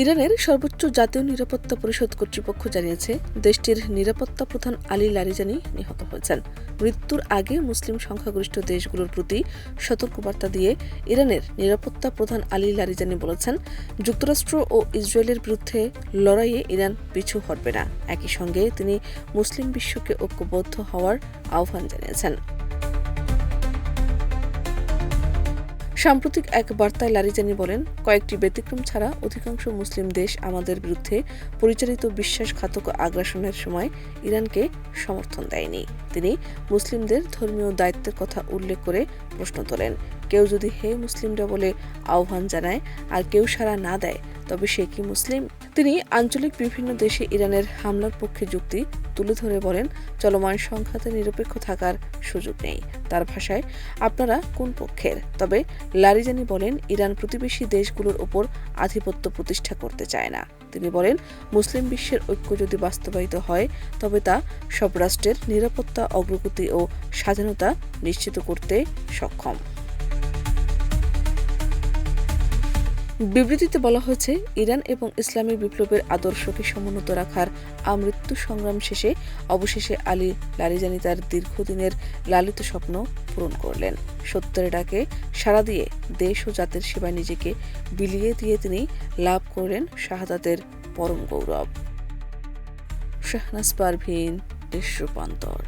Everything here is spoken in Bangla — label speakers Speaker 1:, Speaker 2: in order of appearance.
Speaker 1: ইরানের সর্বোচ্চ জাতীয় নিরাপত্তা পরিষদ কর্তৃপক্ষ জানিয়েছে, দেশটির নিরাপত্তা প্রধান আলী লারিজানি নিহত হয়েছেন। মৃত্যুর আগে মুসলিম সংখ্যাগরিষ্ঠ দেশগুলোর প্রতি সতর্কবার্তা দিয়ে ইরানের নিরাপত্তা প্রধান আলী লারিজানি বলেছেন, যুক্তরাষ্ট্র ও ইসরায়েলের বিরুদ্ধে লড়াইয়ে ইরান পিছু হটবে না। একই সঙ্গে তিনি মুসলিম বিশ্বকে ঐক্যবদ্ধ হওয়ার আহ্বান জানিয়েছেন। সাম্প্রতিক এক বার্তায় লারিজানি বলেন, কয়েকটি ব্যতিক্রম ছাড়া অধিকাংশ মুসলিম দেশ আমাদের বিরুদ্ধে পরিচালিত বিশ্বাসঘাতক আগ্রাসনের সময় ইরানকে সমর্থন দেয়নি। তিনি মুসলিমদের ধর্মীয় দায়িত্বের কথা উল্লেখ করে প্রশ্ন তোলেন, কেউ যদি হে মুসলিমরা বলে আহ্বান জানায় আর কেউ সাড়া না দেয়, তবে সে কি মুসলিম? তিনি আঞ্চলিক বিভিন্ন দেশে ইরানের হামলার পক্ষে যুক্তি তুলে ধরে বলেন, চলমান সংঘাতে নিরপেক্ষ থাকার সুযোগ নেই। তার ভাষায়, আপনারা কোন পক্ষের? তবে লারিজানি বলেন, ইরান প্রতিবেশী দেশগুলোর ওপর আধিপত্য প্রতিষ্ঠা করতে চায় না। তিনি বলেন, মুসলিম বিশ্বের ঐক্য যদি বাস্তবায়িত হয়, তবে তা সব রাষ্ট্রের নিরাপত্তা, অগ্রগতি ও স্বাধীনতা নিশ্চিত করতে সক্ষম। বিবৃতিতে বলা হয়েছে, ইরান এবং ইসলামী বিপ্লবের আদর্শকে সমুন্নত রাখার আমৃত্যু সংগ্রাম শেষে অবশেষে আলী লারিজানি তার দীর্ঘদিনের লালিত স্বপ্ন পূরণ করলেন। সত্যের ডাকে সাড়া দিয়ে দেশ ও জাতির সেবায় নিজেকে বিলিয়ে দিয়ে তিনি লাভ করলেন শাহাদাতের পরম গৌরব। শাহনাজ পারভীন, দেশ রূপান্তর।